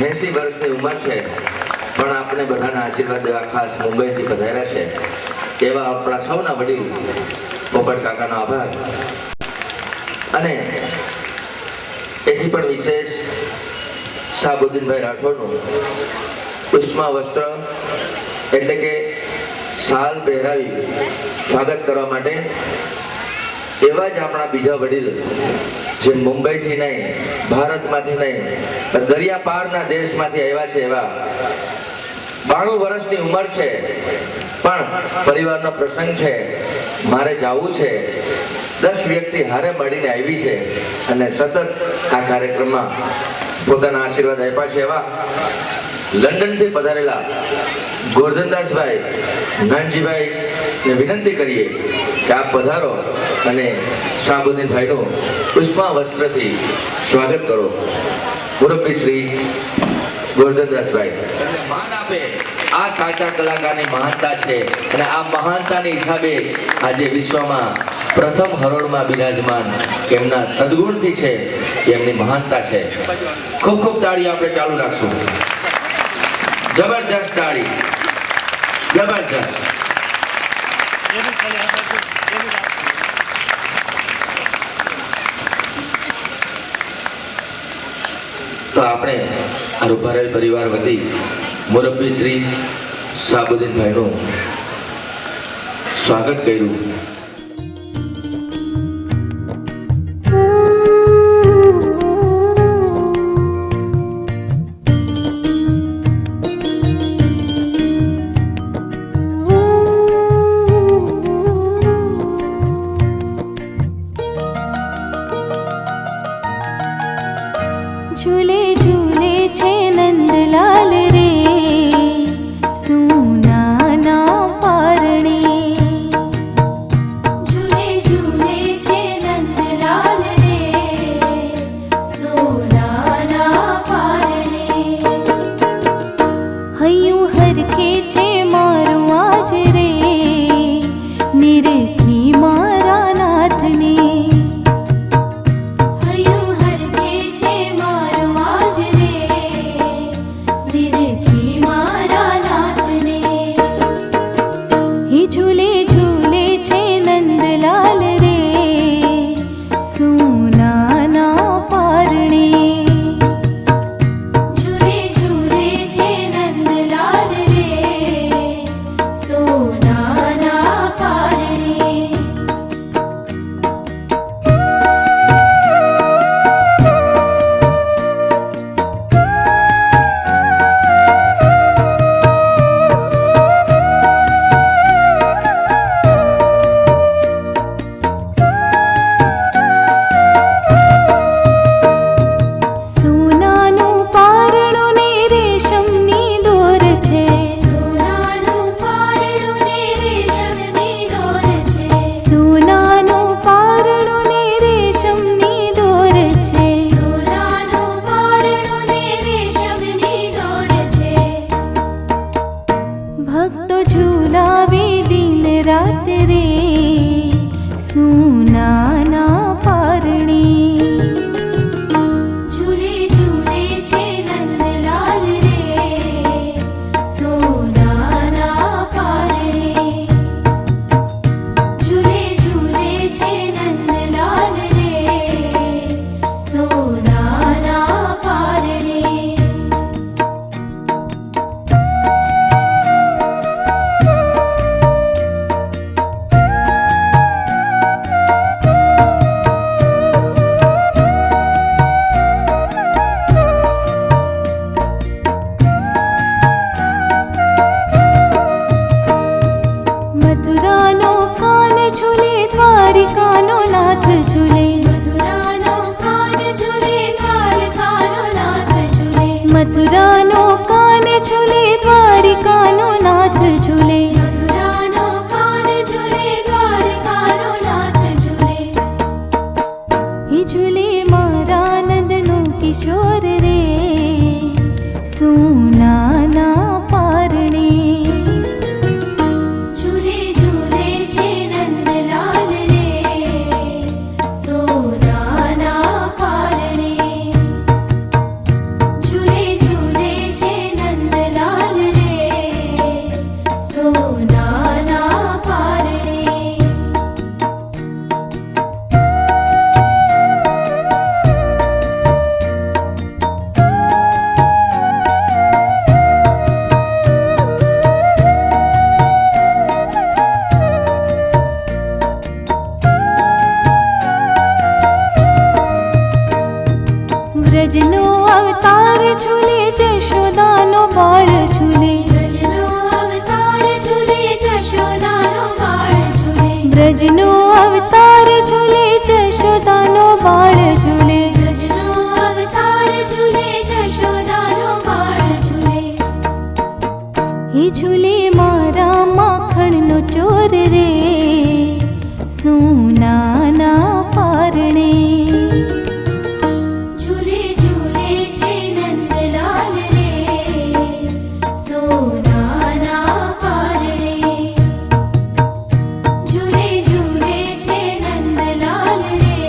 80 વર્ષની ઉંમર છે, પણ આપણે બધાના આશીર્વાદ દેવા ખાસ મુંબઈથી પધાર્યા છે એવા આપણા સૌના વડીલ પોપટ કાકાનો આભાર. અને એથી પણ વિશેષ શાહબુદ્દીનભાઈ રાઠોડનું ઉષ્મા વસ્ત્ર એટલે કે શાલ પહેરાવી સ્વાગત કરવા માટે એવા જ આપણા બીજા વડીલ જે મુંબઈથી નહીં, ભારતમાંથી નહીં, દરિયા પારના દેશમાંથી આવ્યા છે એવા 92 વર્ષની ઉંમર છે, પણ પરિવારનો પ્રસંગ છે, મારે જવું છે, 10 વ્યક્તિ હારે મળીને આવી છે અને સતત આ કાર્યક્રમમાં પોતાના આશીર્વાદ આપ્યા છે એવા લંડનથી પધારેલા ગોરધનદાસભાઈ નાનજીભાઈ ને વિનંતી કરીએ કે આપ પધારો અને શાહબુદ્દીનભાઈનું પુષ્પા વસ્ત્રથી સ્વાગત કરો. મુરબ્બી શ્રી ગોરધનદાસભાઈ માન આપે. આ સાચા કલાકારની મહાનતા છે અને આ મહાનતાની હિસાબે આજે વિશ્વમાં પ્રથમ હરોળમાં બિરાજમાન એમના સદગુણથી છે, એમની મહાનતા છે. ખૂબ ખૂબ તાળી આપણે ચાલુ રાખશું. જબરજસ્ત તાળી, જબરજસ્ત. તો આપણે આ રૂપારેલ પરિવાર વતી મુરબ્બી શ્રી શાહબુદ્દીનભાઈનું સ્વાગત કર્યું. झूले झूले छे नंदलाल रे सुना ना पारणी. झूले झूले छे नंदलाल रे सोना ना पारणी. हयूं हरखे छे मारू आज रे निरखी मारा नाथने. झूले झूले छे नंदलाल रे सोना ना पारणे. झूले झूले छे नंदलाल रे सोना ना पारणे. भक्तो झूलावे दिन रात रे सुना ना पारणी. झूले झूले छे नंदलाल रे सोना ना पारणे. झूले झूले छे नंदलाल रे सोना ना पारणे. સોનાના પારણે વ્રજનો અવતાર ઝૂલે જશોદાનો બાળ ઝૂલે વ્રજનો અવતાર ઝૂલે જશોદાનો બાળ ઝૂલે વ્રજનો અવતાર ઝૂલે જશોદાનો બાળ ઝૂલે વ્રજનો અવતાર ઝૂલે જશોદાનો બાળ ઝૂલે હે ઝૂલે મારા માખણનો ચોર રે સોનાના પારણે ઝૂલે ઝૂલે છે નંદલાલ રે સોનાના પારણે ઝૂલે ઝૂલે છે નંદલાલ રે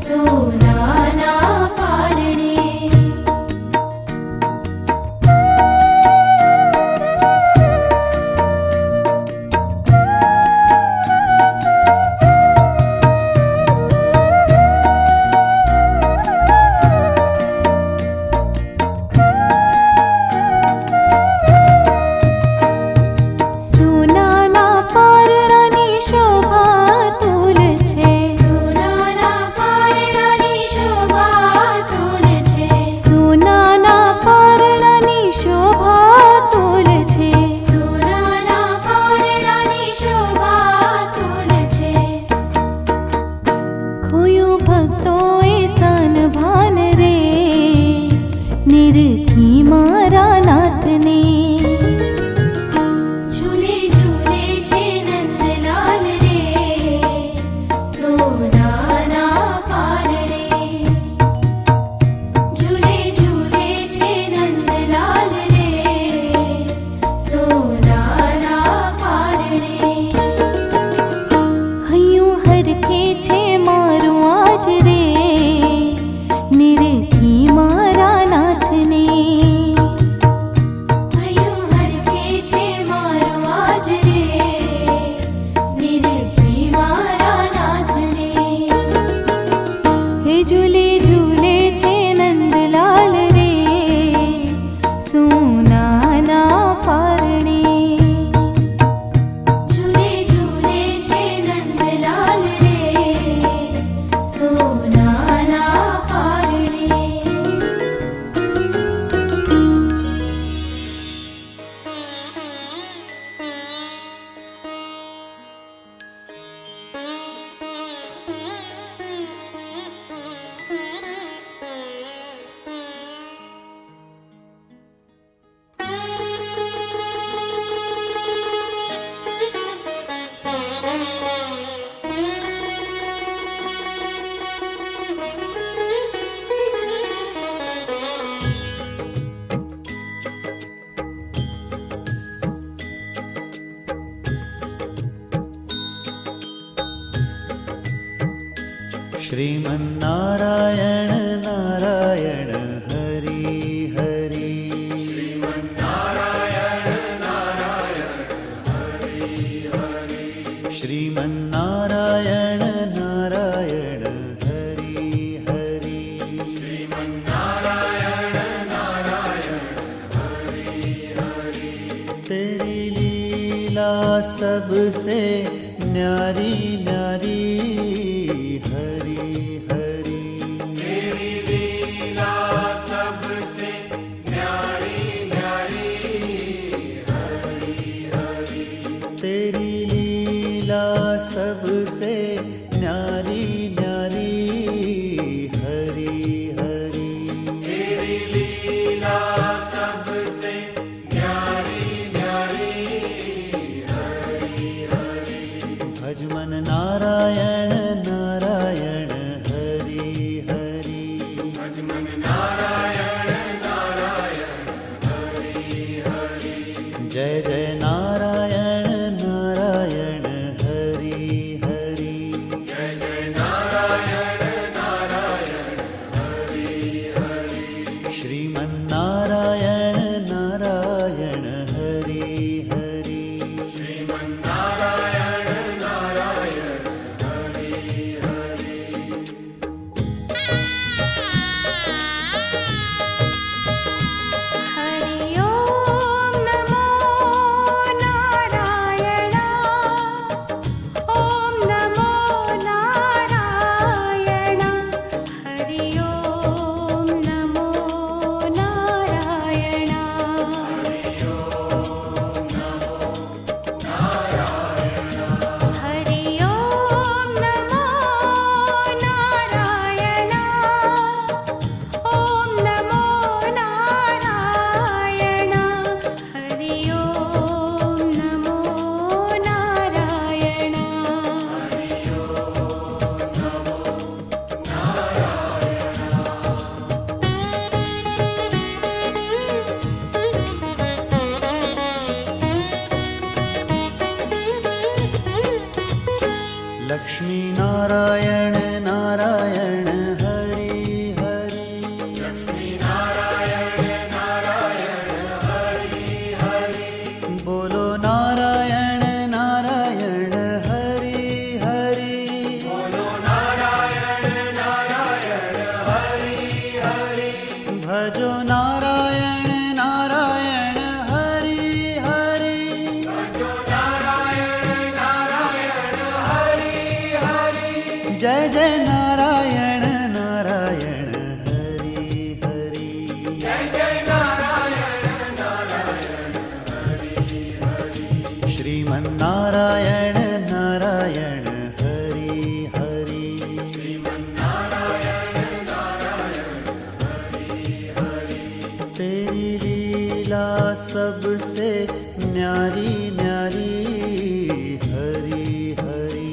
સોનાના પારણે સોનાના પારણાની શોભા તુલ છે સોનાના પારણાની શોભા તુલ છે સોનાના પારણાની શોભા તુલ છે સોનાના પારણાની શોભા તુલ છે ખોયું ભક્તોએ સન ભાન રે નિરખી મારા નાથને ઝૂલે ઝૂલે છે નંદલાલ રે સોનાના પારણે ઝૂલે ઝૂલે છે નંદલાલ રે સોનાના પારણે હૈયું હરખે છે મારું આજ રે નિરખી મારા નાથને હૈયું હરખે છે મારો આજ રે નિરખી મારા નાથને હે ઝૂલે ઝૂલે છે નંદલાલ રે સોનાના પારણે ઝૂલે ઝૂલે છે નંદલાલ રે સોનાના પારણે श्रीमन्नारायण नारायण हरि हरि श्रीमन्नारायण नारायण हरि हरि तेरी लीला सबसे न्यारी न्यारी हरि हरि तेरी लीला सबसे न्यारी न्यारी हरि हरि भजमन नारायण नारायण हरि हरि जय जय नारायण नारायण हरि हरि श्रीमन्नारायण नारायण हरि हरि नारायण नारायण हरि हरि बोलो नारायण नारायण हरि हरि भजो नारायण नारायण हरि हरि जय जय नारायण नारायण हरि हरि श्रीमन्नारायण नारायण हरि हरि तेरी लीला सबसे न्यारी न्यारी हरि हरि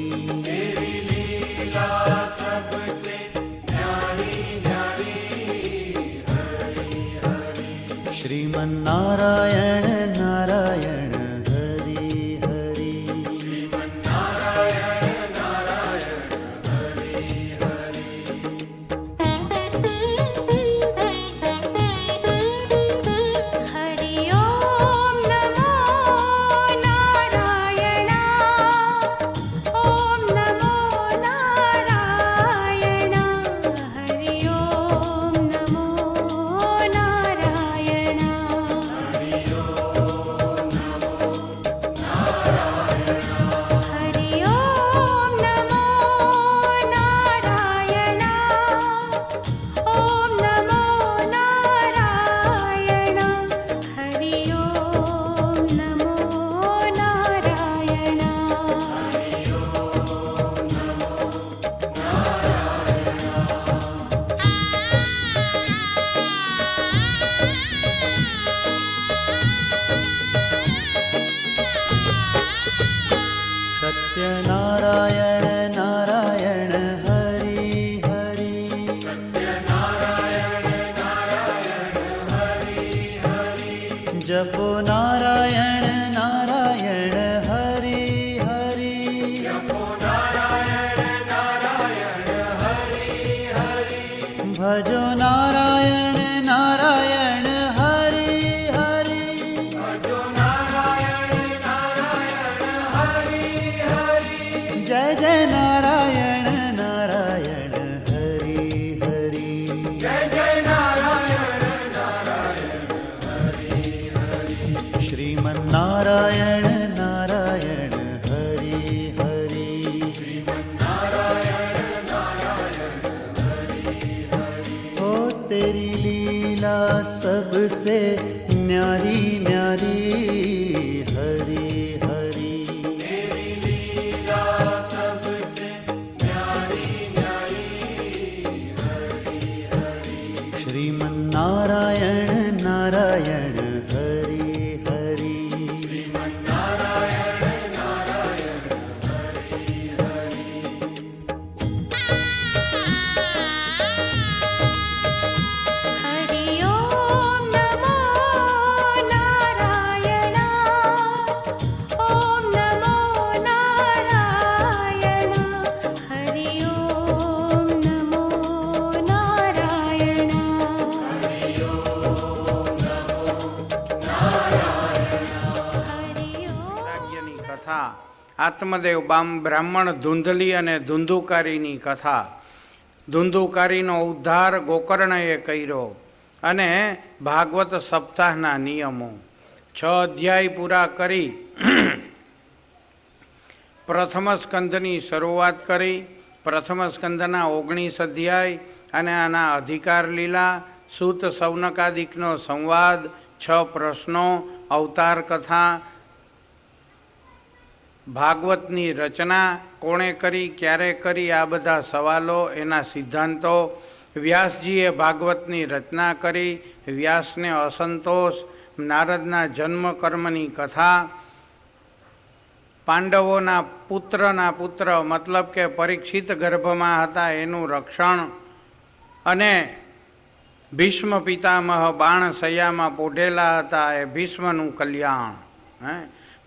श्रीमन्नारायण नारायण हरि हरि हरि ओम नमो नारायण ओम नमो नारायण हरि ओम नमो नारायण हरि ओम नमो नारायण ओम नमो नारायण हरि ओम नमो नारायण सत्यनारायण नारायण हरि हरि जपो नारायण नारायण हरि हरि भजो नारायण नारायण हरि हरि जय जय नारायण नारायण हरि हरि श्रीमन्नारायण नारायण हरि हरि ओ तेरी लीला सबसे न्यारी न्यारी हरि हरि श्रीमन्नारायण नारायण हरि हरि हरि ओम नमो नारायण ओम नमो नारायण हरि ओम नमो नारायण हरि ओम વૈરાગ્યની કથા, આત્મદેવ બ્રાહ્મણ ધૂંધલી અને ધુંધુકારીની કથા. ધુંધુકારીનો ઉદ્ધાર ગોકર્ણએ કર્યો અને ભાગવત સપ્તાહના નિયમો 6 અધ્યાય પૂરા કરી પ્રથમ સ્કંદની શરૂઆત કરી. પ્રથમ સ્કંદના 19 અધ્યાય અને આના અધિકાર લીલા, સૂત સૌનકાદિકનો સંવાદ, 6 પ્રશ્નો, અવતાર કથા, ભાગવતની રચના કોણે કરી, ક્યારે કરી, આ બધા સવાલો, એના સિદ્ધાંતો, વ્યાસજીએ ભાગવતની રચના કરી, વ્યાસને અસંતોષ, નારદના જન્મ કર્મની કથા, પાંડવોના પુત્ર મતલબ કે પરીક્ષિત ગર્ભમાં હતા એનું રક્ષણ, અને ભીષ્મ પિતામહ બાણ સૈયામાં પોઢેલા હતા એ ભીષ્મનું કલ્યાણ.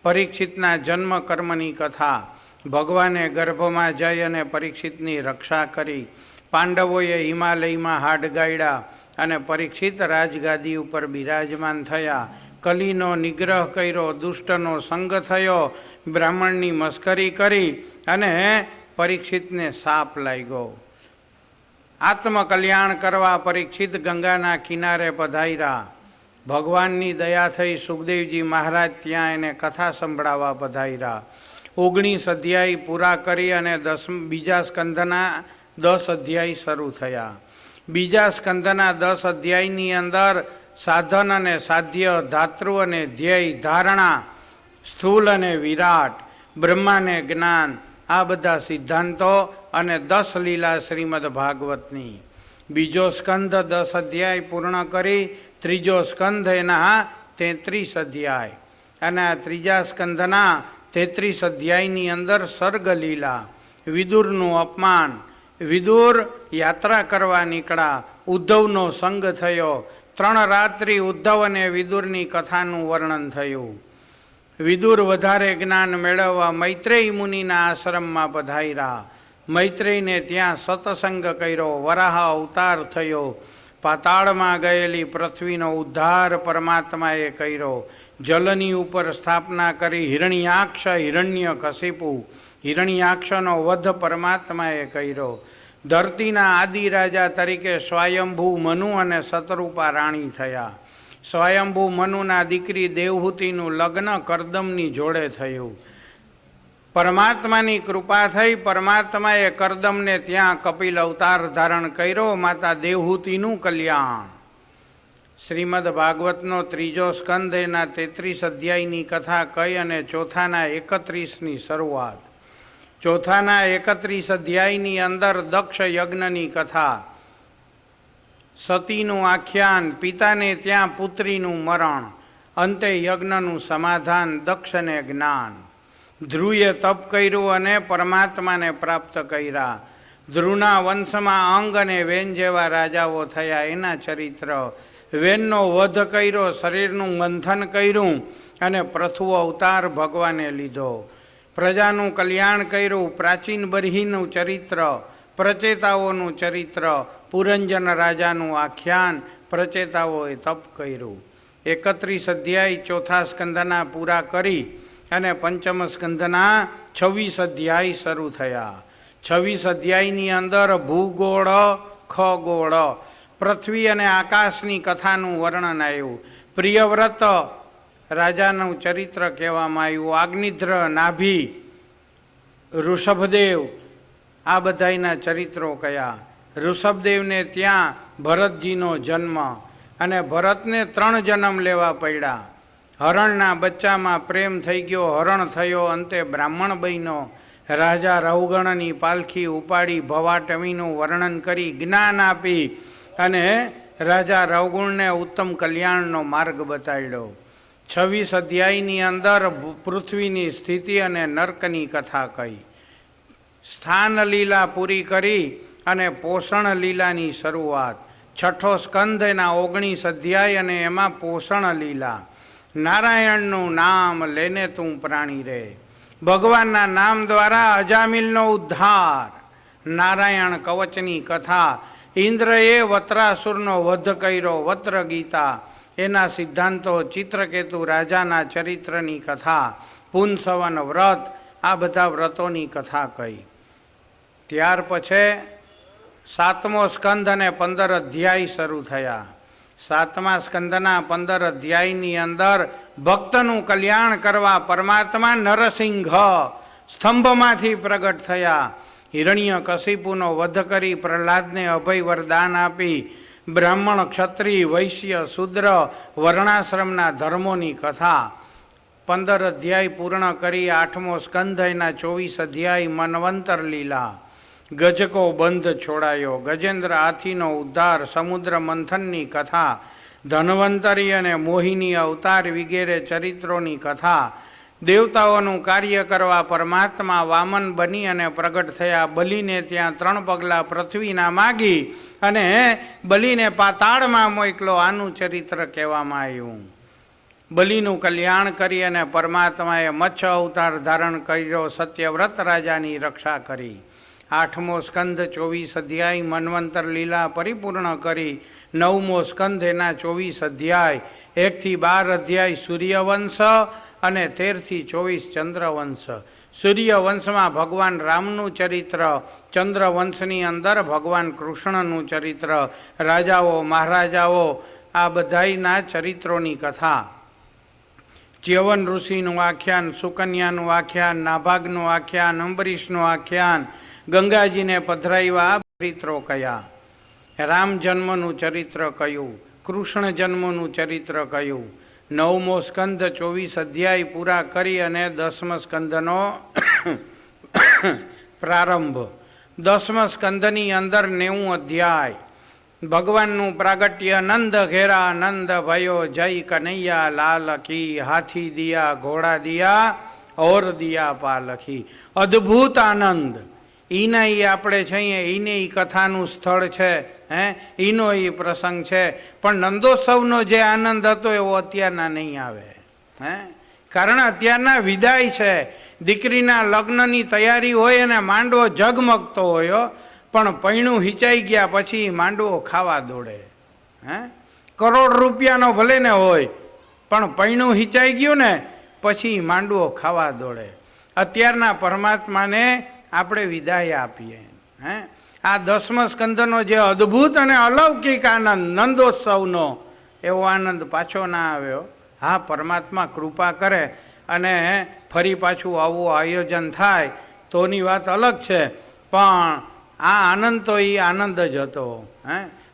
પરીક્ષિતના જન્મ કર્મની કથા, ભગવાને ગર્ભમાં જઈ અને પરીક્ષિતની રક્ષા કરી. પાંડવોએ હિમાલયમાં હાડ ગાળ્યા અને પરીક્ષિત રાજગાદી ઉપર બિરાજમાન થયા. કલીનો નિગ્રહ કર્યો, દુષ્ટનો સંગ થયો, બ્રાહ્મણની મસ્કરી કરી અને પરીક્ષિતને સાપ લાગ્યો. આત્મકલ્યાણ કરવા પરીક્ષિત ગંગાના કિનારે પધાર્યા. ભગવાનની દયા થઈ. સુખદેવજી મહારાજ ત્યાં એને કથા સંભળાવવા પધાર્યા. 19 અધ્યાય પૂરા કરી અને બીજા સ્કંધના 10 અધ્યાય શરૂ થયા. બીજા સ્કંધના 10 અધ્યાયની અંદર સાધન અને સાધ્ય, ધાતૃ અને ધ્યેય, ધારણા, સ્થૂલ અને વિરાટ, બ્રહ્માને જ્ઞાન, આ બધા સિદ્ધાંતો અને 10 લીલા શ્રીમદ ભાગવતની. બીજો સ્કંધ 10 અધ્યાય પૂર્ણ કરી. ત્રીજો સ્કંધ એના 33 અધ્યાય અને આ ત્રીજા સ્કંધના 33 અધ્યાયની અંદર સર્ગ લીલા, વિદુરનું અપમાન, વિદુર યાત્રા કરવા નીકળ્યા, ઉદ્ધવનો સંગ થયો. 3 રાત્રિ ઉદ્ધવ અને વિદુરની કથાનું વર્ણન થયું. વિદુર વધારે જ્ઞાન મેળવવા મૈત્રેય મુનિના આશ્રમમાં પધાર્યા. મૈત્રેયને ત્યાં સત્સંગ કર્યો. વરાહ અવતાર થયો. પાતાળમાં ગયેલી પૃથ્વીનો ઉદ્ધાર પરમાત્માએ કર્યો. જલની ઉપર સ્થાપના કરી. હિરણ્યાક્ષ હિરણ્ય કશિપુ, હિરણ્યાક્ષનો વધ પરમાત્માએ કર્યો. ધરતીના આદિ રાજા તરીકે સ્વયંભૂ મનુ અને શતરૂપા રાણી થયા. સ્વયંભૂ મનુના દીકરી દેવહૂતિનું લગ્ન કરદમની જોડે થયું. પરમાત્માની કૃપા થઈ. પરમાત્માએ કરદમને ત્યાં કપિલ અવતાર ધારણ કર્યો. માતા દેવહૂતિનું કલ્યાણ. શ્રીમદ ભાગવતનો ત્રીજો સ્કંધ એના 33 અધ્યાયની કથા કહી અને ચોથાના 31ની શરૂઆત. ચોથાના 31 અધ્યાયની અંદર દક્ષ યજ્ઞની કથા, સતીનું આખ્યાન, પિતાને ત્યાં પુત્રીનું મરણ, અંતે યજ્ઞનું સમાધાન, દક્ષને જ્ઞાન. ધ્રુવે તપ કર્યું અને પરમાત્માને પ્રાપ્ત કર્યા. ધ્રુવના વંશમાં અંગ અને વેન જેવા રાજાઓ થયા, એના ચરિત્ર. વેનનો વધ કર્યો, શરીરનું મંથન કર્યું અને પૃથુ અવતાર ભગવાને લીધો. પ્રજાનું કલ્યાણ કર્યું. પ્રાચીન બરહીનું ચરિત્ર, પ્રચેતાઓનું ચરિત્ર, પુરંજન રાજાનું આખ્યાન, પ્રચેતાઓએ તપ કર્યું. 31 અધ્યાય ચોથા સ્કંધના પૂરા કરી અને પંચમ સ્કંધના 26 અધ્યાય શરૂ થયા. 26 અધ્યાયની અંદર ભૂગોળ, ખગોળ, પૃથ્વી અને આકાશની કથાનું વર્ણન આવ્યું. પ્રિયવ્રત રાજાનું ચરિત્ર કહેવામાં આવ્યું. અગ્નિધ્ર, નાભી, ઋષભદેવ, આ બધાના ચરિત્રો કયા. ઋષભદેવને ત્યાં ભરતજીનો જન્મ અને ભરતને 3 જન્મ લેવા પડ્યા. હરણના બચ્ચામાં પ્રેમ થઈ ગયો, હરણ થયો, અંતે બ્રાહ્મણ બન્યો. રાજા રૌગણની પાલખી ઉપાડી ભવાટવીનું વર્ણન કરી જ્ઞાન આપી અને રાજા રૌગુણને ઉત્તમ કલ્યાણનો માર્ગ બતાવ્યો. 26 અધ્યાયની અંદર પૃથ્વીની સ્થિતિ અને નર્કની કથા કહી. સ્થાન લીલા પૂરી કરી અને પોષણ લીલાની શરૂઆત. છઠ્ઠો સ્કંધ એના 19 અધ્યાય અને એમાં પોષણ લીલા. નારાયણનું નામ લેને તું પ્રાણી રે. ભગવાનના નામ દ્વારા અજામિલનો ઉદ્ધાર. નારાયણ કવચની કથા. ઇન્દ્રએ વત્રાસુરનો વધ કર્યો, વત્ર ગીતા, એના સિદ્ધાંતો. ચિત્રકેતુ રાજાના ચરિત્રની કથા. પુંસવન વ્રત, આ બધા વ્રતોની કથા કહી. ત્યાર પછી 7મો સ્કંધ અને 15 અધ્યાય શરૂ થયા. 7મા સ્કંધના 15 અધ્યાયની અંદર ભક્તનું કલ્યાણ કરવા પરમાત્મા નરસિંહ સ્તંભમાંથી પ્રગટ થયા. હિરણ્ય કશિપુનો વધ કરી પ્રહલાદને અભય વરદાન આપી. બ્રાહ્મણ, ક્ષત્રિય, વૈશ્ય, શૂદ્ર વર્ણાશ્રમના ધર્મોની કથા. 15 અધ્યાય પૂર્ણ કરી 8મો સ્કંધ એના 24 અધ્યાય મન્વંતર લીલા. ગજકો બંધ છોડાયો. ગજેન્દ્ર હાથીનો ઉદ્ધાર. સમુદ્ર મંથનની કથા. ધન્વંતરી અને મોહિની અવતાર વગેરે ચરિત્રોની કથા. દેવતાઓનું કાર્ય કરવા પરમાત્મા વામન બની અને પ્રગટ થયા. બલિને ત્યાં 3 પગલાં પૃથ્વીના માગી અને બલિને પાતાળમાં મોકલો. આનું ચરિત્ર કહેવામાં આવ્યું. બલિનું કલ્યાણ કરી અને પરમાત્માએ મત્સ્ય અવતાર ધારણ કર્યો, સત્યવ્રત રાજાની રક્ષા કરી. 8મો સ્કંદ 24 અધ્યાય મન્વંતર લીલા પરિપૂર્ણ કરી. 9મો સ્કંદ એના 24 અધ્યાય, 1 થી 12 અધ્યાય સૂર્યવંશ અને 13 થી 24 ચંદ્રવંશ. સૂર્યવંશમાં ભગવાન રામનું ચરિત્ર, ચંદ્રવંશની અંદર ભગવાન કૃષ્ણનું ચરિત્ર, રાજાઓ મહારાજાઓ આ બધાયના ચરિત્રોની કથા. ચ્યવન ઋષિનું આખ્યાન, સુકન્યાનું આખ્યાન, નાભાગનું આખ્યાન, અંબરીશનું આખ્યાન, ગંગાજીને પધરાવ્યા ચરિત્રો કયા, રામ જન્મનું ચરિત્ર કયું, કૃષ્ણ જન્મનું ચરિત્ર કયું. 9મો સ્કંદ 24 અધ્યાય પૂરા કરી અને 10મ સ્કંદનો પ્રારંભ. 10મા સ્કંદની અંદર 90 અધ્યાય. ભગવાનનું પ્રાગટ્ય. નંદ ઘેરા નંદ ભયો, જય કનૈયા લાલ કી, હાથી દિયા ઘોડા દિયા ઓર દિયા પાલખી. અદ્ભુત આનંદ. ઈના ઈ આપણે છીએ, ઈને ઈ કથાનું સ્થળ છે, ઈનો ઈ પ્રસંગ છે. પણ નંદોત્સવનો જે આનંદ હતો એવો અત્યારના નહીં આવે. કારણ અત્યારના વિદાય છે, દીકરીના લગ્નની તૈયારી હોય અને માંડવો ઝગમગતો હોય, પણ પૈણું હિંચાઈ ગયા પછી માંડવો ખાવા દોડે. કરોડ રૂપિયાનો ભલે ને હોય, પણ પૈણું હિંચાઈ ગયું ને પછી માંડવો ખાવા દોડે. અત્યારના પરમાત્માને આપણે વિદાય આપીએ. આ 10મા સ્કંદનો જે અદ્ભુત અને અલૌકિક આનંદ નંદોત્સવનો, એવો આનંદ પાછો ના આવ્યો. હા, પરમાત્મા કૃપા કરે અને ફરી પાછું આવું આયોજન થાય તોની વાત અલગ છે, પણ આ આનંદ તો એ આનંદ જ હતો.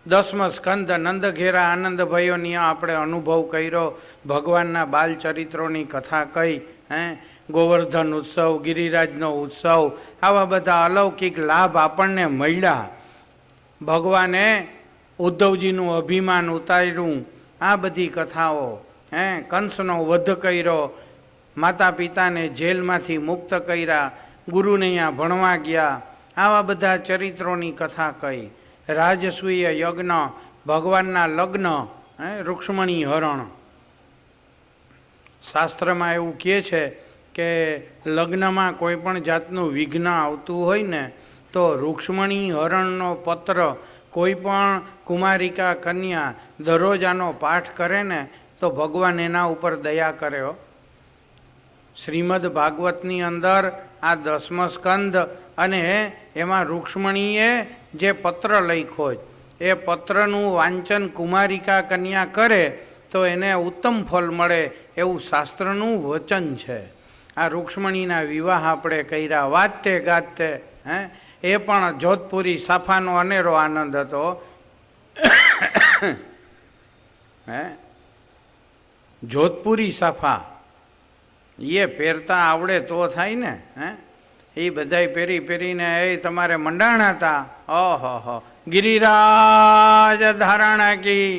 10મા સ્કંદ નંદ ઘેરા આનંદ ભયોની આપણે અનુભવ કર્યો. ભગવાનના બાલચરિત્રોની કથા કહી. ગોવર્ધન ઉત્સવ, ગિરિરાજનો ઉત્સવ, આવા બધા અલૌકિક લાભ આપણને મળ્યા. ભગવાને ઉદ્ધવજીનું અભિમાન ઉતાર્યું, આ બધી કથાઓ. કંસનો વધ કર્યો, માતા પિતાને જેલમાંથી મુક્ત કર્યા, ગુરુને અહીંયા ભણવા ગયા, આવા બધા ચરિત્રોની કથા કહી. રાજસૂય યજ્ઞ, ભગવાનના લગ્ન, રૂક્ષ્મણી હરણ. શાસ્ત્રમાં એવું કહે છે કે લગ્નમાં કોઈ પણ જાતનું વિઘ્ન આવતું હોય ને તો રૂક્ષ્મણી હરણનો પત્ર કોઈ પણ કુમારિકા કન્યા દરરોજ આનો પાઠ કરે ને તો ભગવાન એના ઉપર દયા કર્યો. શ્રીમદ ભાગવતની અંદર આ 10મો સ્કંદ અને એમાં રૂક્ષ્મણીએ જે પત્ર લખ્યો એ પત્રનું વાંચન કુમારિકા કન્યા કરે તો એને ઉત્તમ ફળ મળે એવું શાસ્ત્રનું વચન છે. આ રૂક્ષ્મણીના વિવાહ આપણે કર્યા વાતે ગાતે. એ પણ જોધપુરી સાફાનો અનેરો આનંદ હતો. જોધપુરી સાફા એ પહેરતા આવડે તો થાય ને. એ બધાય પહેરી પહેરીને એ તમારે મંડાણા હતા. ઓહો, ગિરિરાજ ધારણા કી.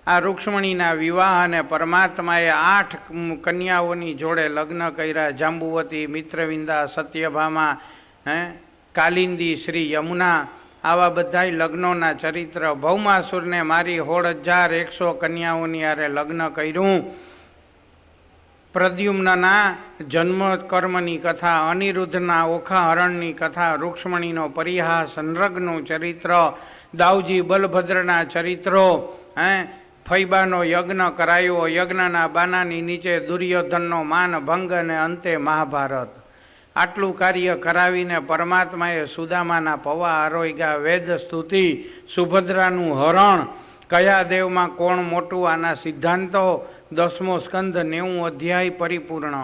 આ રૂક્ષ્મણીના વિવાહ અને પરમાત્માએ 8 કન્યાઓની જોડે લગ્ન કર્યા. જાંબુવતી, મિત્રવિંદા, સત્યભામા, કાલિંદી, શ્રી યમુના, આવા બધાય લગ્નોના ચરિત્ર. ભૌમાસુરને મારી 16,100 કન્યાઓની હારે લગ્ન કર્યું. પ્રદ્યુમ્નના જન્મ કર્મની કથા, અનિરુદ્ધના ઓખા હરણની કથા, રૂક્ષ્મણીનો પરિહાસ, નૃગનું ચરિત્ર, દાઉજી બલભદ્રના ચરિત્રો, ફૈબાનો યજ્ઞ કરાયો, યજ્ઞના બાનાની નીચે દુર્યોધનનો માન ભંગ અને અંતે મહાભારત. આટલું કાર્ય કરાવીને પરમાત્માએ સુદામાના પવા આરોગ્યા, વેદ સ્તુતિ, સુભદ્રાનું હરણ, કયા દેવમાં કોણ મોટું, આના સિદ્ધાંતો. 10મો સ્કંદ 90 અધ્યાય પરિપૂર્ણ.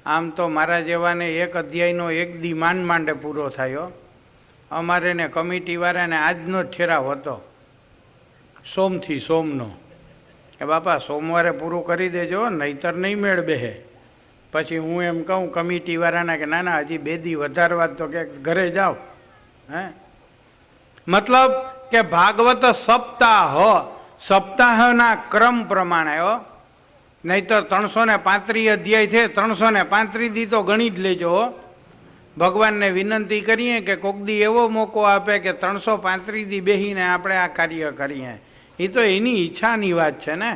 આમ તો મારા જેવાને એક અધ્યાયનો એક દી માંડે પૂરો થયો. અમારે ને કમિટીવાળાને આજનો જ ઠેરાવ હતો, સોમથી સોમનો. એ બાપા સોમવારે પૂરું કરી દેજો, નહીતર નહીં મેળ બેહે. પછી હું એમ કહું કમિટીવાળાને કે ના ના હજી 2 દી વધારવા તો કે ઘરે જાઓ. મતલબ કે ભાગવત સપ્તાહના ક્રમ પ્રમાણે નહીતર 335 અધ્યાય છે, 335 દી તો ગણી જ લેજો. ભગવાનને વિનંતી કરીએ કે કોક દી એવો મોકો આપે કે 335 દી બેહીને આપણે આ કાર્ય કરીએ. એ તો એની ઈચ્છાની વાત છે ને.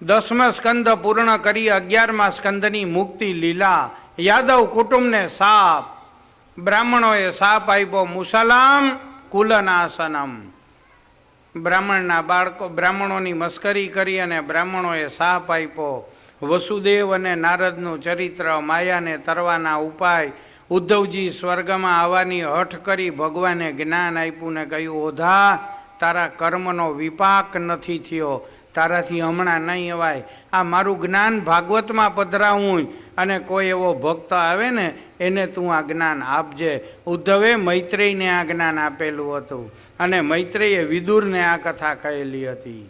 10મા સ્કંદ પૂર્ણ કરી 11મા સ્કંદની મુક્તિ લીલા. યાદવ કુટુંબને સાપ, બ્રાહ્મણોએ સાપ આપ્યો મુસલામ કુલનાશનમ. બ્રાહ્મણના બાળકો બ્રાહ્મણોની મસ્કરી કરી અને બ્રાહ્મણોએ સાપ આપ્યો. વસુદેવ અને નારદનું ચરિત્ર, માયાને તરવાના ઉપાય. ઉદ્ધવજી સ્વર્ગમાં આવવાની હઠ કરી ભગવાને જ્ઞાન આપ્યું ને કહ્યું, ઓધા તારા કર્મનો વિપાક નથી થયો, તારાથી હમણાં નહીં અવાય. આ મારું જ્ઞાન ભાગવતમાં પધરાવું અને કોઈ એવો ભક્ત આવે ને એને તું આ જ્ઞાન આપજે. ઉદ્ધવે મૈત્રેયને આ જ્ઞાન આપેલું હતું અને મૈત્રેયે વિદુરને આ કથા કહેલી હતી.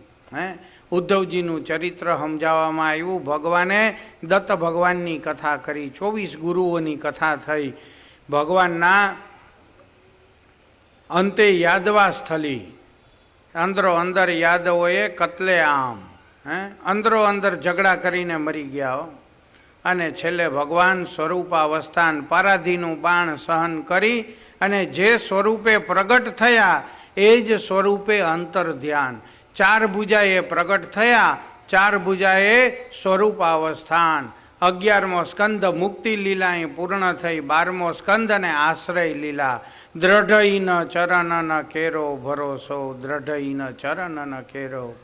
ઉદ્ધવજીનું ચરિત્ર સમજાવવામાં આવ્યું. ભગવાને દત્ત ભગવાનની કથા કરી, 24 ગુરુઓની કથા થઈ. ભગવાનના અંતે યાદવા સ્થલી, અંદરો અંદર યાદવોએ કતલે આમ અંદરો અંદર ઝઘડા કરીને મરી ગયા. અને છેલ્લે ભગવાન સ્વરૂપાવસ્થાન પારાધીનું બાણ સહન કરી અને જે સ્વરૂપે પ્રગટ થયા એ જ સ્વરૂપે અંતર ધ્યાન. 4 ભુજાએ પ્રગટ થયા, 4 ભુજાએ સ્વરૂપાવસ્થાન. 11મો સ્કંદ મુક્તિ લીલા એ પૂર્ણ થઈ. 12મો સ્કંદ અને આશ્રય લીલા. દ્રઢ ન ચરણ ન કેરો ભરોસો, દ્રઢ ન ચરણ ન કેરો.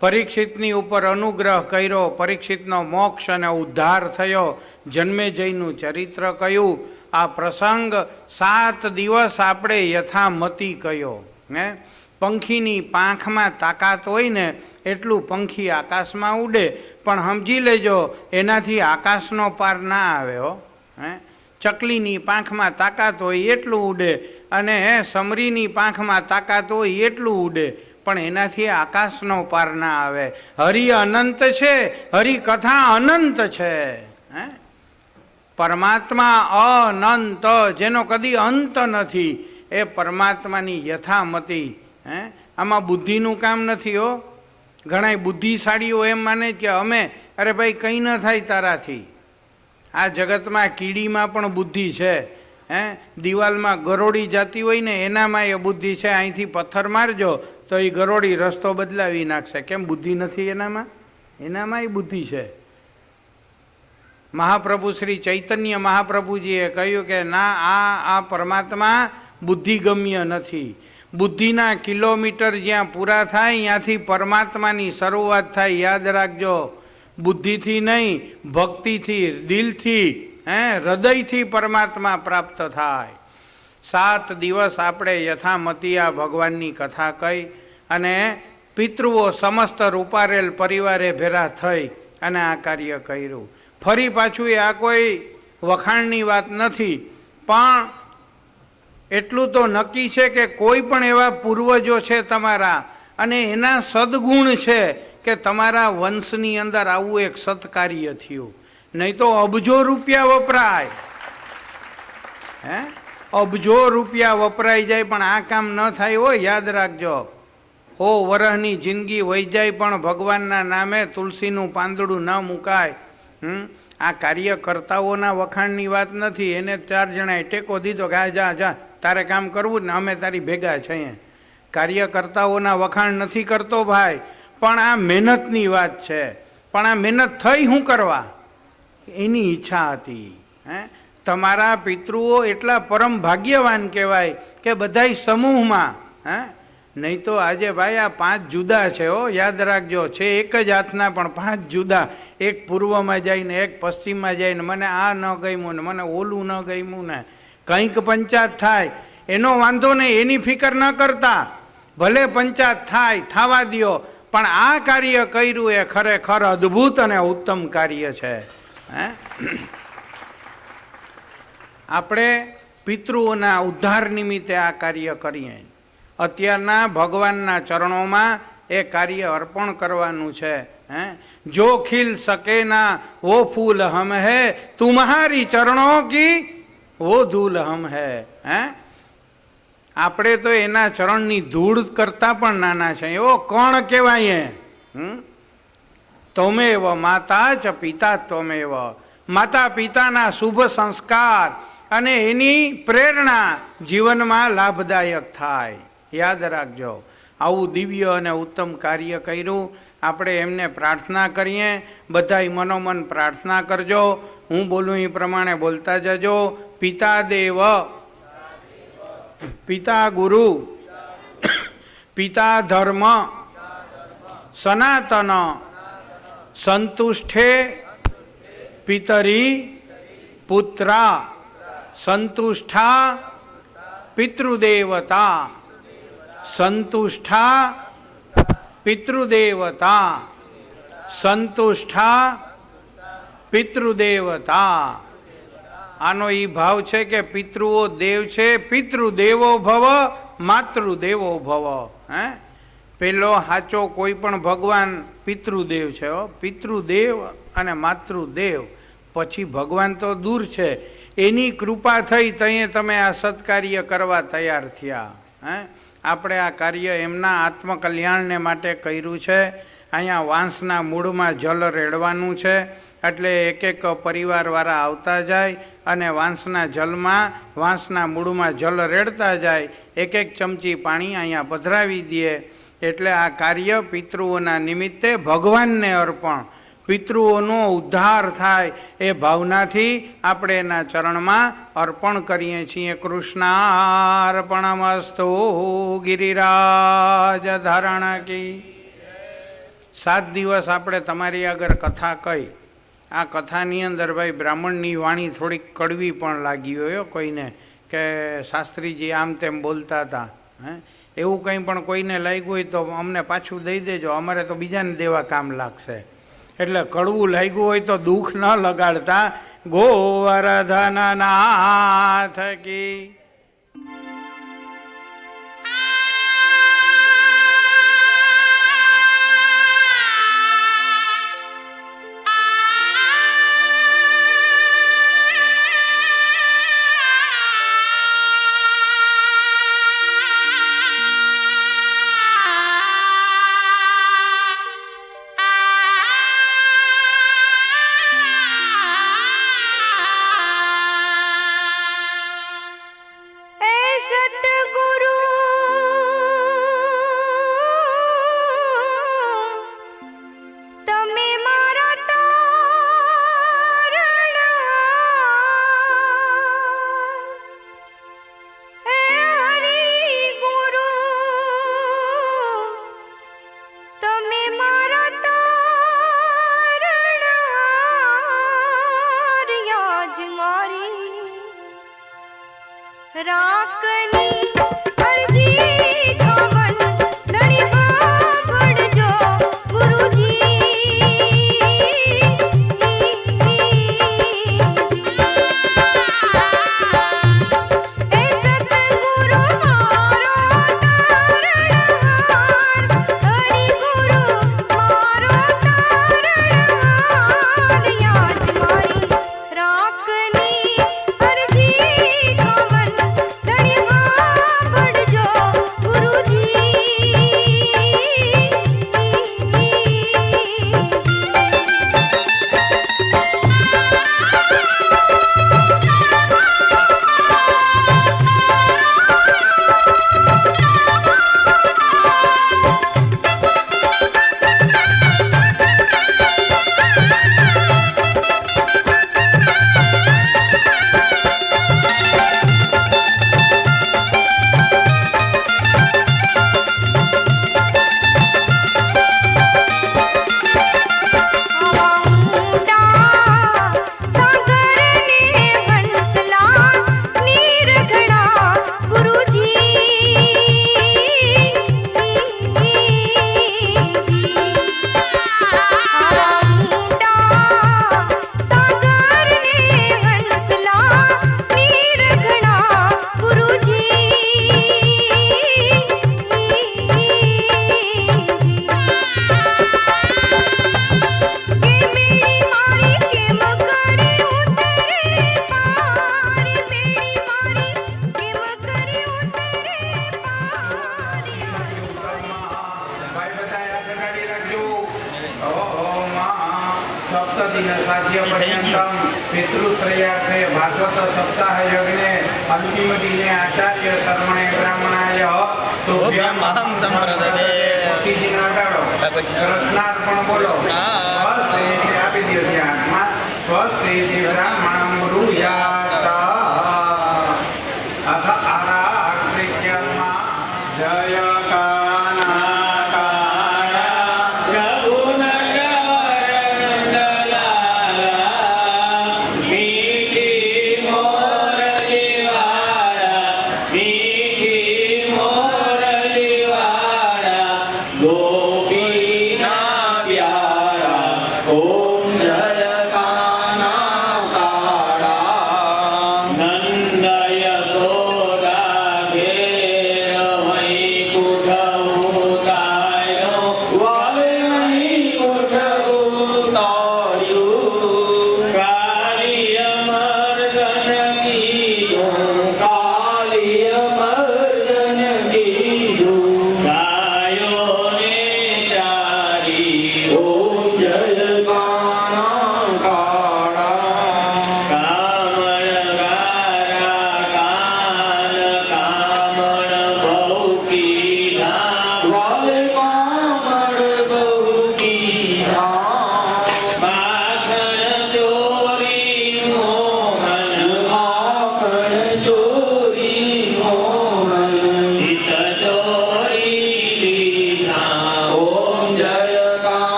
પરીક્ષિતની ઉપર અનુગ્રહ કર્યો, પરીક્ષિતનો મોક્ષ અને ઉદ્ધાર થયો. જન્મેજયનું ચરિત્ર કયું. આ પ્રસંગ 7 દિવસ આપણે યથામતી કયો. પંખીની પાંખમાં તાકાત હોય ને એટલું પંખી આકાશમાં ઉડે, પણ સમજી લેજો એનાથી આકાશનો પાર ના આવે હો. ચકલીની પાંખમાં તાકાત હોય એટલું ઉડે અને સમરીની પાંખમાં તાકાત હોય એટલું ઉડે, પણ એનાથી આકાશનો પાર ના આવે. હરિ અનંત છે, હરિ કથા અનંત છે. પરમાત્મા અનંત, જેનો કદી અંત નથી, એ પરમાત્માની યથામતી. આમાં બુદ્ધિનું કામ નથી હો. ઘણા બુદ્ધિશાળીઓ એમ માને કે અમે અરે ભાઈ કંઈ ન થાય તારાથી. આ જગતમાં કીડીમાં પણ બુદ્ધિ છે. દિવાલમાં ગરોળી જાતી હોય ને એનામાં એ બુદ્ધિ છે. અહીંથી પથ્થર મારજો તો એ ગરોળી રસ્તો બદલાવી નાખશે. કેમ બુદ્ધિ નથી એનામાં? એનામાં એ બુદ્ધિ છે. મહાપ્રભુ શ્રી ચૈતન્ય મહાપ્રભુજીએ કહ્યું કે ના, આ પરમાત્મા બુદ્ધિગમ્ય નથી. બુદ્ધિના કિલોમીટર જ્યાં પૂરા થાય ત્યાંથી પરમાત્માની શરૂઆત થાય. યાદ રાખજો, બુદ્ધિથી નહીં, ભક્તિથી, દિલથી, હૃદયથી પરમાત્મા પ્રાપ્ત થાય. 7 દિવસ આપણે યથામતી આ ભગવાનની કથા કહી અને પિતૃઓ સમસ્ત રૂપારેલ પરિવારે ભેરા થઈ અને આ કાર્ય કર્યું. ફરી પાછું આ કોઈ વખાણની વાત નથી, પણ એટલું તો નક્કી છે કે કોઈ પણ એવા પૂર્વજો છે તમારા અને એના સદગુણ છે કે તમારા વંશની અંદર આવું એક સત્કાર્ય થયું. નહીં તો અબજો રૂપિયા વપરાય, અબજો રૂપિયા વપરાઈ જાય પણ આ કામ ન થાય હોય. યાદ રાખજો, 100 વર્ષની જિંદગી વહી જાય પણ ભગવાનના નામે તુલસીનું પાંદડું ન મુકાય. આ કાર્યકર્તાઓના વખાણની વાત નથી. એને 4 જણાએ ટેકો દીધો કે આ જા જા તારે કામ કરવું ને અમે તારી ભેગા છીએ. કાર્યકર્તાઓના વખાણ નથી કરતો ભાઈ, પણ આ મહેનતની વાત છે. પણ આ મહેનત થઈ શું કરવા? એની ઈચ્છા હતી. તમારા પિતૃઓ એટલા પરમ ભાગ્યવાન કહેવાય કે બધાય સમૂહમાં. નહીં તો આજે ભાઈ આ 5 જુદા છે હો. યાદ રાખજો, છે એક જ હાથના પણ 5 જુદા. એક પૂર્વમાં જઈને એક પશ્ચિમમાં જઈને મને આ ન ગમ્યું ને મને ઓલું ન ગમ્યું ને કંઈક પંચાયત થાય એનો વાંધો નહીં, એની ફિકર ન કરતા. ભલે પંચાયત થાય, થવા દ્યો, પણ આ કાર્ય કર્યું એ ખરેખર અદ્ભુત અને ઉત્તમ કાર્ય છે. આપણે પિતૃઓના ઉદ્ધાર નિમિત્તે આ કાર્ય કરીએ. અત્યારના ભગવાનના ચરણોમાં એ કાર્ય અર્પણ કરવાનું છે. જો ખીલ સકે ના વો ફૂલ હમ હે, તુમ્હારી ચરણો કી વો ધૂલ હમ હે. આપણે તો એના ચરણની ધૂળ કરતા પણ નાના છે. એવો કોણ કહેવાય? તમેવ માતા ચ પિતા તમેવ. માતા પિતાના શુભ સંસ્કાર અને એની પ્રેરણા જીવનમાં લાભદાયક થાય. યાદ રાખજો, આવું દિવ્ય અને ઉત્તમ કાર્ય કર્યું. આપણે એમને પ્રાર્થના કરીએ. બધાય મનોમન પ્રાર્થના કરજો. હું બોલું એ પ્રમાણે બોલતા જજો. પિતા દેવ, પિતા ગુરુ, પિતા ધર્મ, સનાતન, સંતુષ્ટે પિતરી પુત્રા, સંતુષ્ટા પિતૃદેવતા, સંતુષ્ટા પિતૃદેવતા, સંતુષ્ટા પિતૃદેવતા. આનો એ ભાવ છે કે પિતૃઓ દેવ છે. પિતૃદેવો ભવ, માતૃદેવો ભવ. હે, પેલો સાચો કોઈ પણ ભગવાન પિતૃદેવ છે. પિતૃદેવ અને માતૃદેવ, પછી ભગવાન તો દૂર છે. એની કૃપા થઈ તઈએ તમે આ સત્કાર્ય કરવા તૈયાર થયા. હે, આપણે આ કાર્ય એમના આત્મકલ્યાણને માટે કર્યું છે. અહીંયા વાંસના મૂળમાં જલ રેડવાનું છે. એટલે એક એક પરિવારવાળા આવતા જાય અને વાંસના જલમાં, વાંસના મૂળમાં જલ રેડતા જાય. એક એક ચમચી પાણી અહીંયા પધરાવી દે. એટલે આ કાર્ય પિતૃઓના નિમિત્તે ભગવાનને અર્પણ, પિતૃઓનો ઉદ્ધાર થાય એ ભાવનાથી આપણે એના ચરણમાં અર્પણ કરીએ છીએ. કૃષ્ણાર્પણમસ્તુ. ગિરિરાજ ધારણ કી. 7 દિવસ આપણે તમારી આગળ કથા કહી. આ કથાની અંદર ભાઈ બ્રાહ્મણની વાણી થોડીક કડવી પણ લાગી હોય કોઈને, કે શાસ્ત્રીજી આમ તેમ બોલતા હતા. એવું કંઈ પણ કોઈને લાગ્યું હોય તો અમને પાછું દઈ દેજો, અમારે તો બીજાને દેવા કામ લાગશે. એટલે કડવું લાગ્યું હોય તો દુઃખ ન લગાડતા. ગોવર્ધન નાથ કી. सप्तदिन साध्य पर्यंतम पितृश्रेयार्थे भागवत सप्ताह यज्ञे अंतिम दिने आचार्य शर्मणे ब्राह्मणाय तुभ्यम अहं संप्रदते कोटिदिन अगाडो कृष्णार्पण बोलो स्वस्ति आपी दियो ध्यानमा स्वस्ति ब्राह्मणं ब्रूयात अथ आराकृत्यमा जय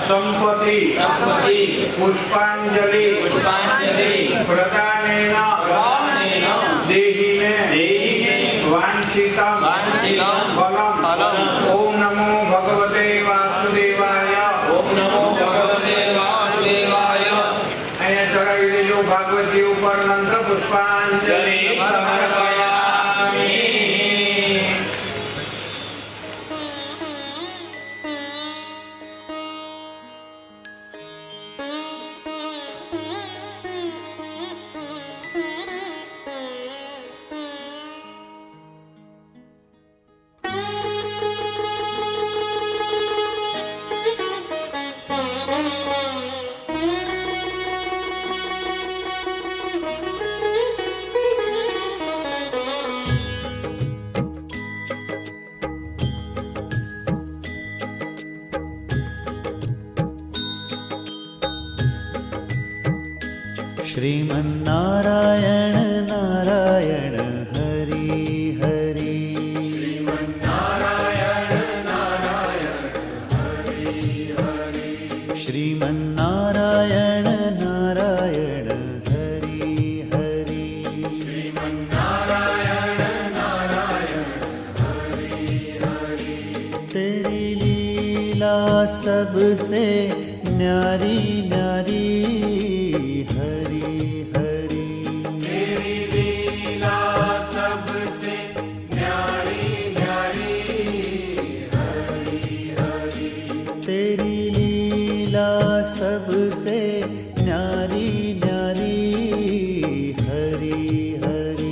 संपत्ति पुष्पांजलि प्रदानेन देहिने वांछितं फलम् ओम नमो भगवते वासुदेवाय अहिયાં ચડાવી દેજો ભાગવતજી ઉપર નંદ પુષ્પાંજલિ સમર્પયામિ। श्रीमन्नारायण नारायण हरि हरि श्रीमन्नारायण नारायण हरि हरि तेरी लीला सबसे न्यारी न्यारी सबसे न्यारी न्यारी हरि हरि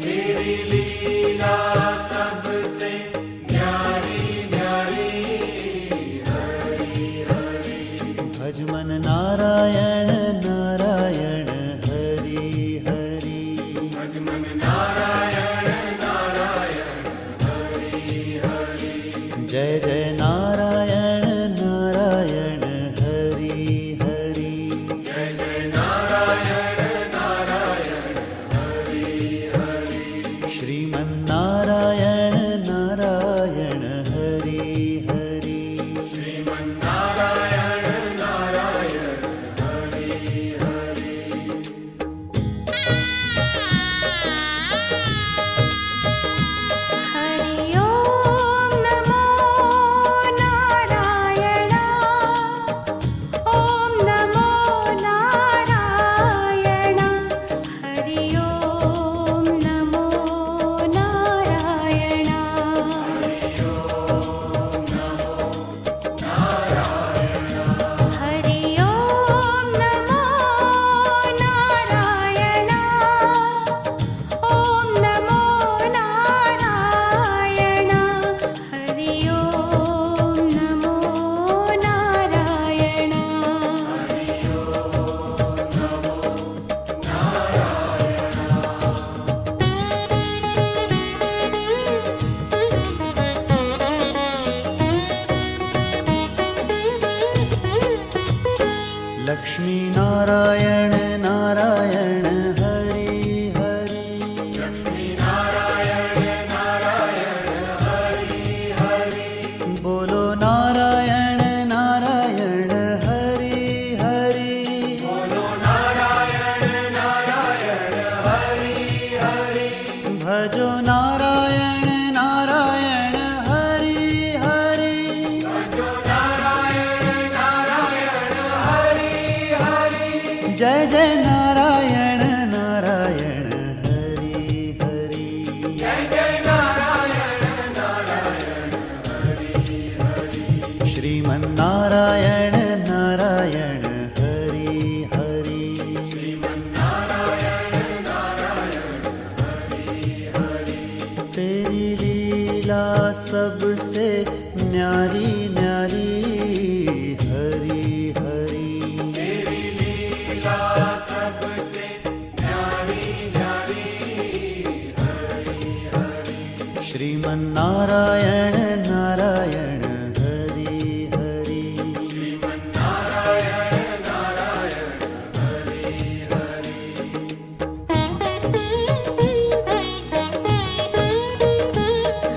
तेरी लीला सबसे न्यारी न्यारी हरि हरि भज मन नारायण सबसे न्यारी न्यारी हरि हरि श्रीमन नारायण नारायण हरि हरि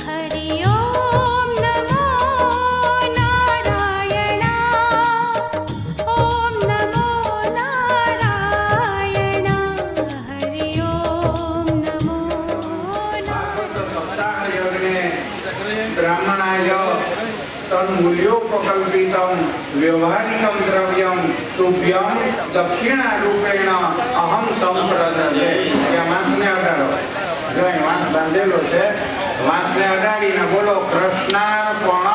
हरि ओम नमो नारायण ओम नमो नारायण हरि ओम नमो ब्राह्मणाय तन्मूल्योपकल्पितं व्यवहारिकं द्रव्यं तुभ्यं दक्षिणारूपेण अहं संप्रदते। ત્યાં વાંસને અડાડો. જો અહીં વાંસ બાંધેલો છે, વાંસને અડાડીને બોલો કૃષ્ણાર્પણ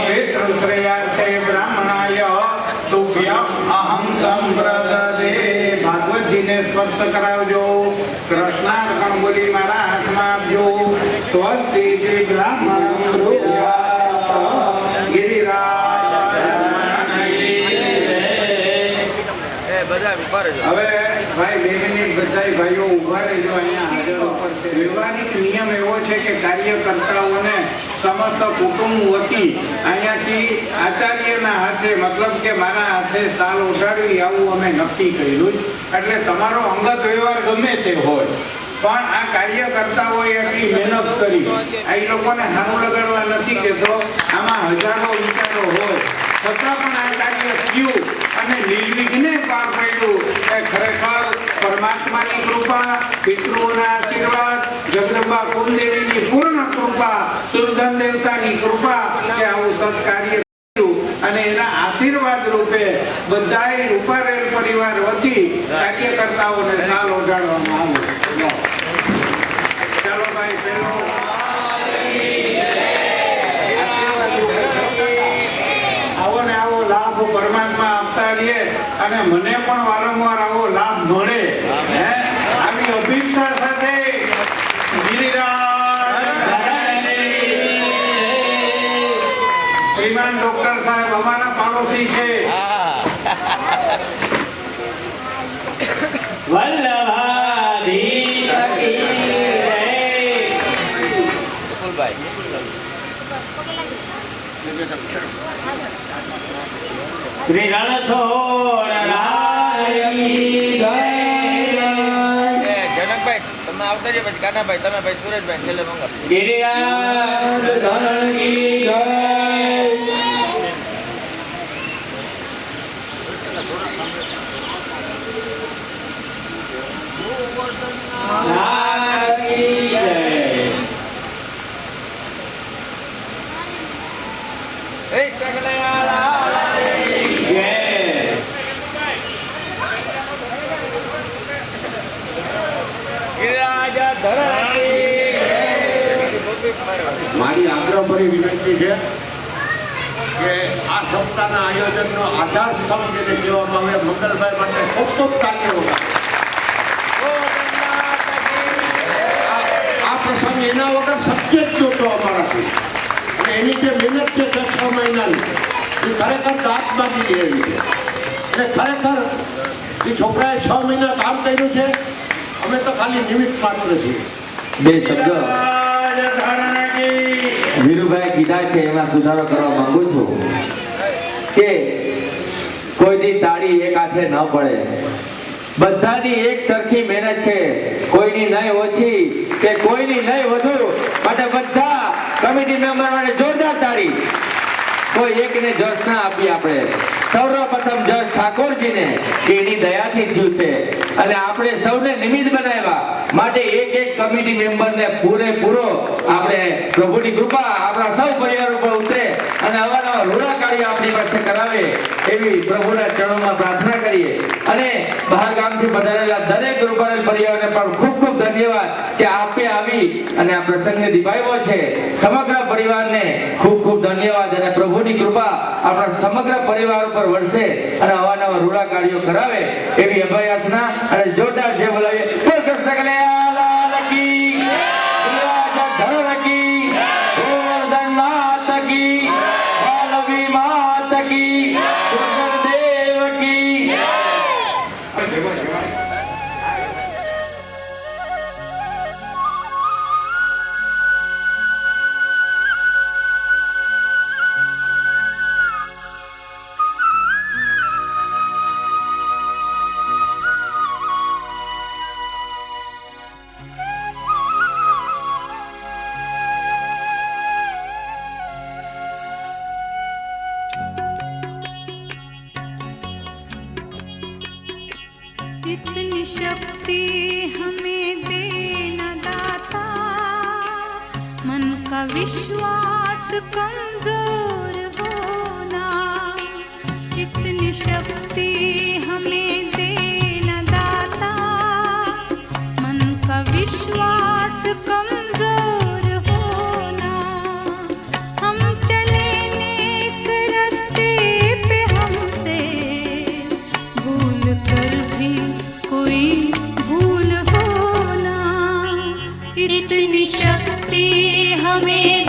પિતૃશ્રેયાર્થે બ્રાહ્મણાય તુભ્યં અહં સંપ્રદતે। ભાગવતજીને સ્પર્શ કરાવજો, કૃષ્ણાર્પણ બોલી મારા હાથમાં આપજો। સ્વસ્તિ શ્રી બ્રાહ્મણ હવે ભાઈ 2 મિનિટ બધા ભાઈઓ ઉભા રહેજો, અહીંયા હાજર ઉપર છે। વ્યવહારિક નિયમ એવો છે કે કાર્યકર્તાઓને સમસ્ત કુટુંબ વતી અહીંયાથી આચાર્યના હાથે મતલબ કે મારા હાથે સાલ ઓઢાડવી આવું અમે નક્કી કર્યું। એટલે તમારો અંગત વ્યવહાર ગમે તે હોય પણ આ કાર્યકર્તાઓએ એટલી મહેનત કરી, આ એ લોકોને સારું લગાડવા નથી કહેતો, આમાં હજારો વિચારો હોય છતાં પણ આ કાર્ય થયું અને નિર્વિઘ્ને પાર પાડ્યું એ ખરેખર પરમાત્માની કૃપા, પિતૃઓના આશીર્વાદ, જગદંબા કુલદેવીની પૂર્ણ કૃપા, સુરધન દેવતાની કૃપા કે આવું સત્કાર્ય થયું અને એના આશીર્વાદ રૂપે બધાય રૂપારેલ પરિવાર વતી કાર્યકર્તાઓને સાલ ઓઢાડવામાં આવ્યો। ચાલો ભાઈ પેલો આવો ને આવો લાભ પરમાત્મા આપતા રહીએ અને મને પણ વારંવાર આવો લાભ મળે, આવી અભિષ્ઠા સાથે શ્રીમાન ડોક્ટર સાહેબ અમારા પાડોશી છે। શ્રી રણછોડ રાયની જય જનકભાઈ તમે આવતા જ પછી કાનાભાઈ તમે ભાઈ સુરેશભાઈ છેલ્લે મંગળ ગિરિરાજ ધરણી જય નારાયણી જય એ ચગલાલા જય ગિરિરાજ ધરણી મારી આગ્રહભરી વિનંતી છે કે આ સપ્તાહના આયોજનનો આધાર સ્તંભ જેને કહેવામાં આવે મંગલભાઈ માટે ખૂબ ખૂબ તાલીઓ આ પ્રસંગ એના વગર શક્ય જ નહોતો અમારાથી અને એની જે મહેનત છે 6 મહિનાની એ ખરેખર દાંત બાંધી લેવી છે એટલે ખરેખર એ છોકરાએ 6 મહિના કામ કર્યું છે, અમે તો ખાલી નિમિત્ત માત્ર છીએ। બે શબ્દો વીરુભાઈ કીધા છે એમાં સુધારો કરવા માંગુ છું કે કોઈની તાળી એક હાથે ન પડે, બધાની એક સરખી મહેનત છે, કોઈની નહીં ઓછી કે કોઈની નહીં વધુ, માટે બધા કમિટી મેમ્બર માટે જોરદાર તાળી। કોઈ એકને જશ ના આપી આપણે, સૌપ્રથમ જશ ઠાકોરજીને કે એની દયાથી થયું છે અને આપણે સૌને નિમિત્ત બનાવ્યા માટે એક એક કમિટી મેમ્બરને પૂરેપૂરો આપણે પ્રભુની કૃપા આપણા સૌ પરિવાર ઉપર ઉતરે અને અવારનવાર રૂડા કાર્ય આપણી પાસે કરાવે એવી પ્રભુના ચરણોમાં પ્રાર્થના કરીએ અને બહાર ગામથી પધારેલા દરેક રૂપારેલ પરિવારને પણ ખૂબ ખૂબ ધન્યવાદ કે આપે આવી અને આ પ્રસંગને દીપાવ્યો છે। સમગ્ર પરિવારને ખૂબ ખૂબ ધન્યવાદ અને પ્રભુની કૃપા આપણા સમગ્ર પરિવાર ઉપર વરસે અને અવારનવાર રૂડા કાર્યો કરાવે એવી અભયાર્થના અને જોરદાર છે બોલાવીએ બોલ કૃષ્ણ કનૈયા લાલ કી જય। इतनी शक्ति हमें देना दाता, मन का विश्वास कमजोर होना। इतनी शक्ति हमें देना दाता, मन का विश्वास कमजोर होना। हम चले नेक रास्ते पे, हमसे भूल कर भी कोई भूल होना। इतनी शक्ति हमें